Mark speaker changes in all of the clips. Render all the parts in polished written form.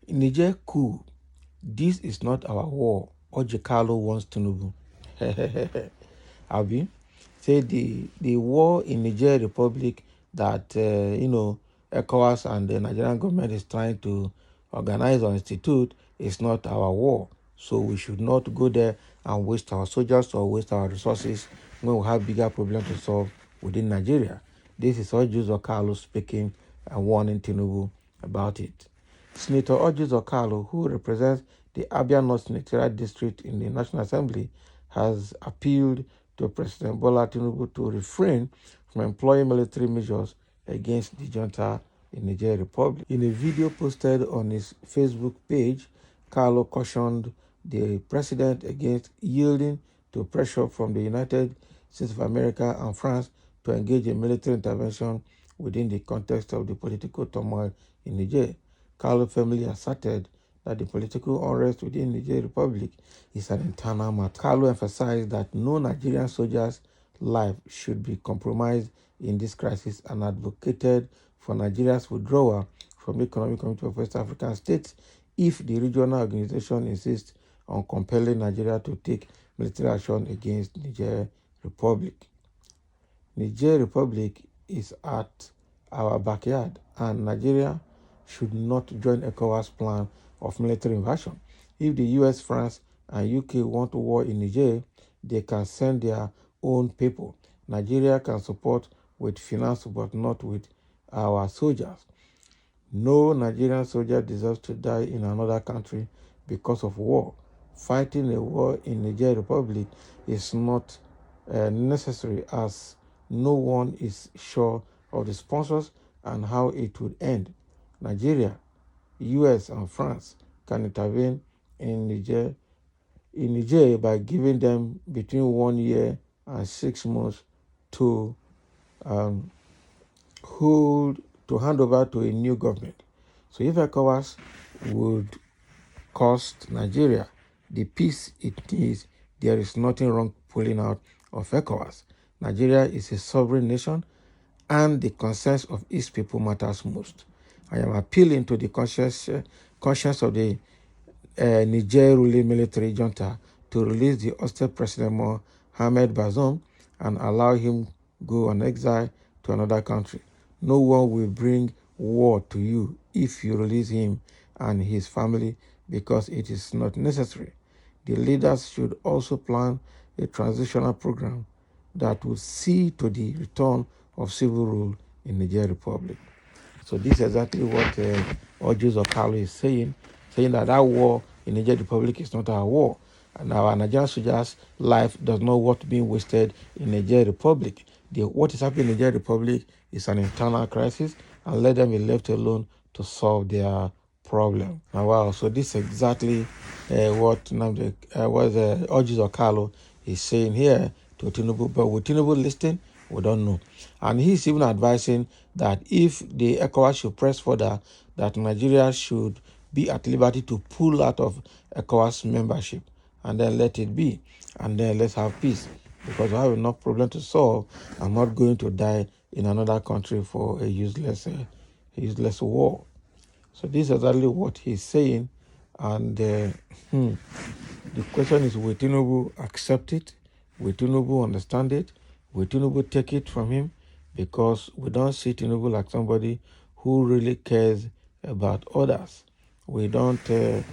Speaker 1: Niger coup. This is not our war. Orji Kalu wants Tinubu. Abi, say the war in Niger Republic that ECOWAS and the Nigerian government is trying to organize or institute is not our war. So we should not go there and waste our soldiers or waste our resources when we have bigger problems to solve within Nigeria. This is Orji Kalu speaking and warning Tinubu about it. Senator Orji Kalu, who represents the Abia North Senatorial District in the National Assembly, has appealed to President Bola Tinubu to refrain from employing military measures against the junta in Niger Republic. In a video posted on his Facebook page, Kalu cautioned the president against yielding to pressure from the United States of America and France to engage in military intervention within the context of the political turmoil in Niger. Kalu firmly asserted that the political unrest within the Niger Republic is an internal matter. Kalu emphasized that no Nigerian soldier's life should be compromised in this crisis and advocated for Nigeria's withdrawal from the Economic Community of West African States if the regional organization insists on compelling Nigeria to take military action against Niger Republic. Niger Republic is at our backyard, and Nigeria should not join ECOWAS' plan of military invasion. If the US, France, and UK want war in Niger, they can send their own people. Nigeria can support with finance, but not with our soldiers. No Nigerian soldier deserves to die in another country because of war. Fighting a war in Niger Republic is not necessary, as no one is sure of the sponsors and how it would end. Nigeria, US, and France can intervene in Niger by giving them between 1 year and 6 months to hand over to a new government. So if ECOWAS would cost Nigeria the peace it needs, there is nothing wrong pulling out of ECOWAS. Nigeria is a sovereign nation, and the concerns of its people matters most. I am appealing to the conscience of the Niger ruling military junta to release the hostage President Mohamed Bazoum and allow him go on exile to another country. No one will bring war to you if you release him and his family, because it is not necessary. The leaders should also plan a transitional program that would see to the return of civil rule in Niger Republic. So this is exactly what Orji Kalu is saying that war in Niger Republic is not our war. And our Nigerian soldiers' life does not worth being wasted in Niger Republic. What is happening in Niger Republic is an internal crisis, and let them be left alone to solve their problem. Now, wow, so this is exactly what Orji Kalu is saying here to Tinubu. But will Tinubu listen? We don't know. And he's even advising that if the ECOWAS should press further, that Nigeria should be at liberty to pull out of ECOWAS membership, and then let it be, and then let's have peace, because I have enough problem to solve. I'm not going to die in another country for a useless war. So this is exactly what he's saying, and the question is, will Tinubu accept it? Will Tinubu understand it? Will Tinubu take it from him? Because we don't see Tinubu like somebody who really cares about others. We don't, I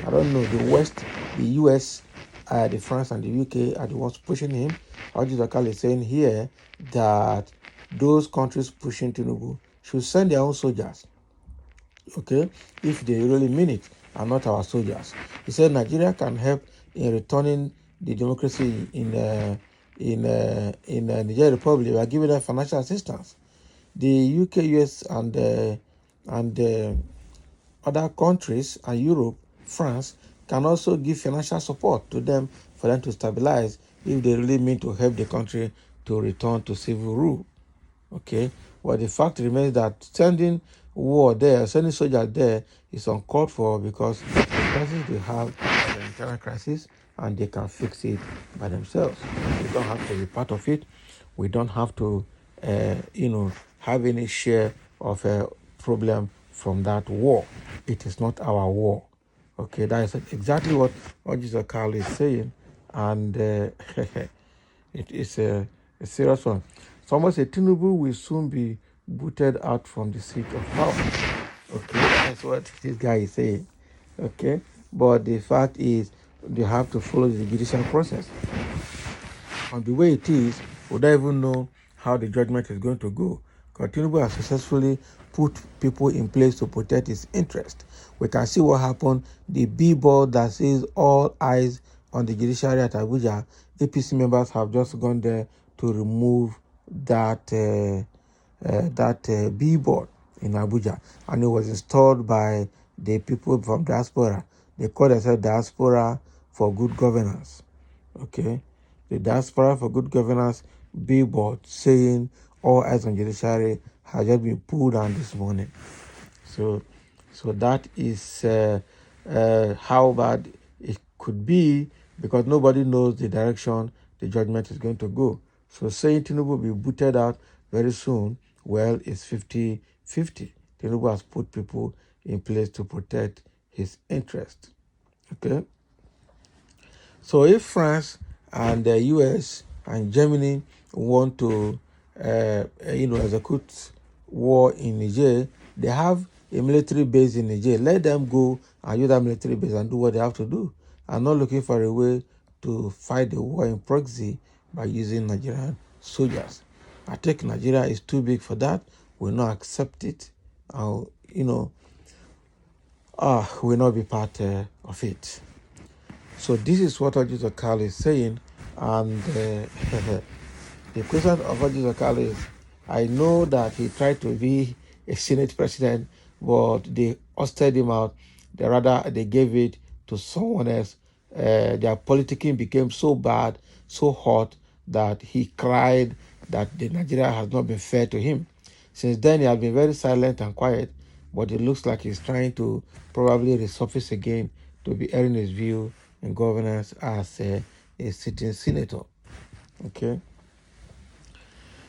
Speaker 1: don't know, the West, the US, the France and the UK are the ones pushing him. Orji Kalu is saying here that those countries pushing Tinubu should send their own soldiers, okay, if they really mean it, and not our soldiers. He said Nigeria can help in returning the democracy in Niger Republic by giving them financial assistance. The UK, US, and other countries, and Europe, France, can also give financial support to them for them to stabilize if they really mean to help the country to return to civil rule. Okay, well, the fact remains that sending soldiers there is uncalled for, because the crisis they have is an internal crisis, and they can fix it by themselves. We don't have to be part of it. We don't have to, have any share of a problem from that war. It is not our war. Okay, that is exactly what Orji Kalu is saying, and it is a serious one. Someone said Tinubu will soon be booted out from the seat of power. Okay, that's what this guy is saying. Okay, but the fact is they have to follow the judicial process. And the way it is, we don't even know how the judgment is going to go. Because Tinubu has successfully put people in place to protect his interest. We can see what happened. The billboard that says all eyes on the judiciary at Abuja, APC members have just gone there to remove that billboard in Abuja, and it was installed by the people from diaspora. They call themselves Diaspora for Good Governance. Okay, the Diaspora for Good Governance billboard saying all eyes on judiciary has just been pulled down this morning. So that is how bad it could be, because nobody knows the direction the judgment is going to go. So saying Tinubu will be booted out very soon, well, it's 50-50. Tinubu has put people in place to protect his interest. Okay. So if France and the US and Germany want to, execute war in Niger, they have a military base in Niger. Let them go and use that military base and do what they have to do. I'm not looking for a way to fight the war in proxy by using Nigerian soldiers. I think Nigeria is too big for that. We'll not accept it. We'll not be part of it. So this is what Orji Kalu is saying, and the question of Orji Kalu is, I know that he tried to be a Senate president, but they ousted him out. They gave it to someone else. Their politicking became so bad, so hot, that he cried that the Nigeria has not been fair to him. Since then, he has been very silent and quiet, but it looks like he's trying to probably resurface again to be airing his view in governance as a sitting senator. Okay.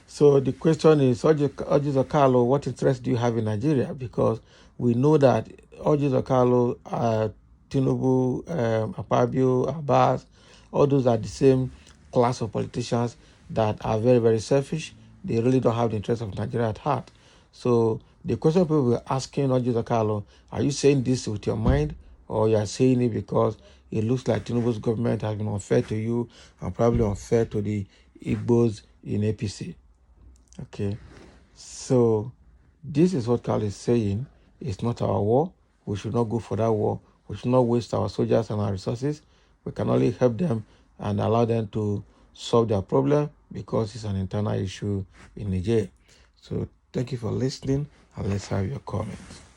Speaker 1: So the question is, Orji Kalu, what interest do you have in Nigeria? Because we know that Orji Kalu, Tinubu, Akpabio, Abbas, all those are the same class of politicians that are very, very selfish. They really don't have the interest of Nigeria at heart. So the question people were asking Orji Kalu, are you saying this with your mind, or you are saying it because it looks like Tinubu's government has been unfair to you and probably unfair to the Igbos in APC? Okay, so this is what Kalu is saying. It's not our war. We should not go for that war. We should not waste our soldiers and our resources. We can only help them and allow them to solve their problem, because it's an internal issue in Niger. So thank you for listening, and let's have your comments.